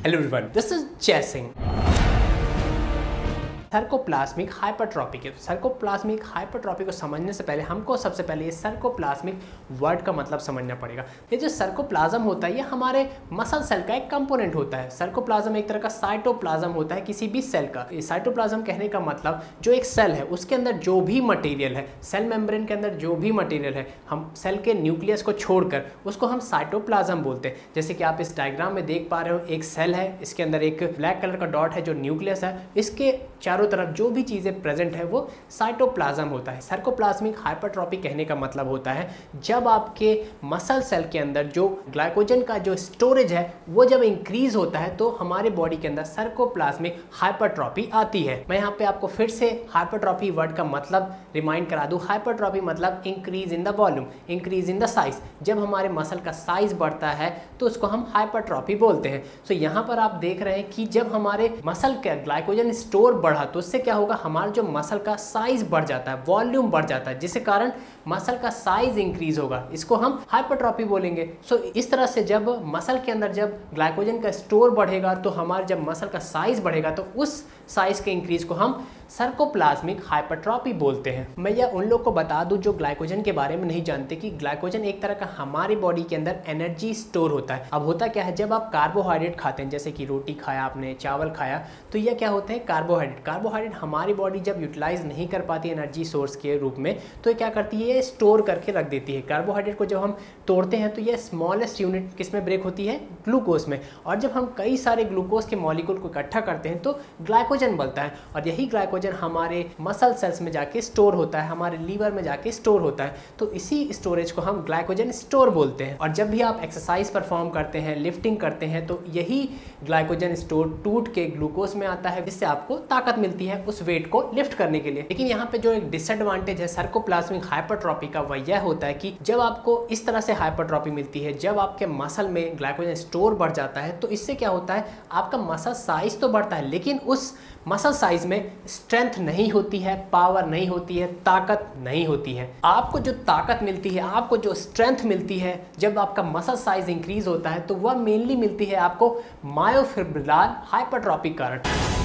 Hello everyone, this is Jai Singh. Sarcoplasmic हाइपरट्रॉपी के sarcoplasmic हाइपरट्रॉपी को समझने से पहले हमको सबसे पहले ये सर्कोप्लाज्मिक वर्ड का मतलब समझना पड़ेगा। ये जो सर्कोप्लाज्म होता है ये हमारे मसल सेल का एक कंपोनेंट होता है। सर्कोप्लाज्म एक तरह का साइटोप्लाज्म होता है किसी भी सेल का। ये साइटोप्लाज्म कहने का मतलब जो एक सेल है उसके अंदर जो भी मटेरियल है, सेल मेम्ब्रेन के अंदर जो भी मटेरियल है, हम सेल के न्यूक्लियस को छोड़कर उसको हम साइटोप्लाज्म बोलते हैं। जैसे कि आप इस डायग्राम में देख पा रहे हो, एक सेल है, इसके अंदर एक ब्लैक कलर का डॉट है जो न्यूक्लियस है, इसके चारों तरफ जो भी चीज़ें प्रेजेंट है वो साइटोप्लाज्म होता है। सर्कोप्लाज्मिक हाइपरट्रॉपी कहने का मतलब होता है जब आपके मसल सेल के अंदर जो ग्लाइकोजन का जो स्टोरेज है वो जब इंक्रीज होता है तो हमारे बॉडी के अंदर सर्कोप्लाज्मिक हाइपरट्रॉपी आती है। मैं यहाँ पे आपको फिर से हाइपरट्रॉपी वर्ड का मतलब रिमाइंड करा दूँ। हाइपरट्रॉपी मतलब increase in the volume, increase in the size. जब हमारे मसल का साइज बढ़ता है तो उसको हम हाइपरट्रॉपी बोलते हैं। तो यहाँ पर आप देख रहे हैं कि जब हमारे मसल का ग्लाइकोजन स्टोर बढ़ा तो उससे क्या होगा, हमारा जो मसल का साइज बढ़ जाता है, वॉल्यूम बढ़ जाता है, जिसके कारण मसल का साइज इंक्रीज होगा। इसको हम हाइपरट्रॉपी बोलेंगे। सो इस तरह से जब मसल के अंदर जब ग्लाइकोजन का स्टोर बढ़ेगा तो हमारे जब मसल का साइज बढ़ेगा तो उस साइज के इंक्रीज को हम सर्कोप्लाज्मिक हाइपरट्रॉपी बोलते हैं। मैं यह उन लोग को बता दूं जो ग्लाइकोजन के बारे में नहीं जानते कि ग्लाइकोजन एक तरह का हमारी बॉडी के अंदर एनर्जी स्टोर होता है। अब होता क्या है, जब आप कार्बोहाइड्रेट खाते हैं, जैसे कि रोटी खाया आपने, चावल खाया, तो यह क्या होते हैं, कार्बोहाइड्रेट। कार्बोहाइड्रेट हमारी बॉडी जब यूटिलाइज नहीं कर पाती एनर्जी सोर्स के रूप में तो क्या करती है, स्टोर करके रख देती है। कार्बोहाइड्रेट को जब हम तोड़ते हैं तो यह स्मॉलेस्ट यूनिट किस में ब्रेक होती है, ग्लूकोज में। और जब हम कई सारे ग्लूकोज के मॉलिक्यूल को इकट्ठा करते हैं तो ग्लाइकोजन बनता है। और यही ग्लाइकोजन हमारे मसल सेल्स में जाके स्टोर होता है, हमारे लीवर में जाके स्टोर होता है। तो इसी स्टोरेज को हम ग्लाइकोजन स्टोर बोलते हैं। और जब भी आप एक्सरसाइज परफॉर्म करते हैं, लिफ्टिंग करते हैं, तो यही ग्लाइकोजन स्टोर टूट के ग्लूकोज में आता है, जिससे आपको ताकत मिलती है उस वेट को लिफ्ट करने के लिए। लेकिन यहाँ पे जो एक डिसएडवांटेज है सर्कोप्लाज्मिक हाइपरट्रॉपी का वह यह होता है कि जब आपको इस तरह से हाइपरट्रॉपी मिलती है, जब आपके मसल में ग्लाइकोजन स्टोर बढ़ जाता है तो इससे क्या होता है, आपका मसल साइज तो बढ़ता है लेकिन उस मसल साइज में स्ट्रेंथ नहीं होती है, पावर नहीं होती है, ताकत नहीं होती है। आपको जो ताकत मिलती है, आपको जो स्ट्रेंथ मिलती है जब आपका मसल साइज इंक्रीज होता है तो वह मेनली मिलती है आपको मायोफिब्रिलर हाइपरट्रॉपी कारण।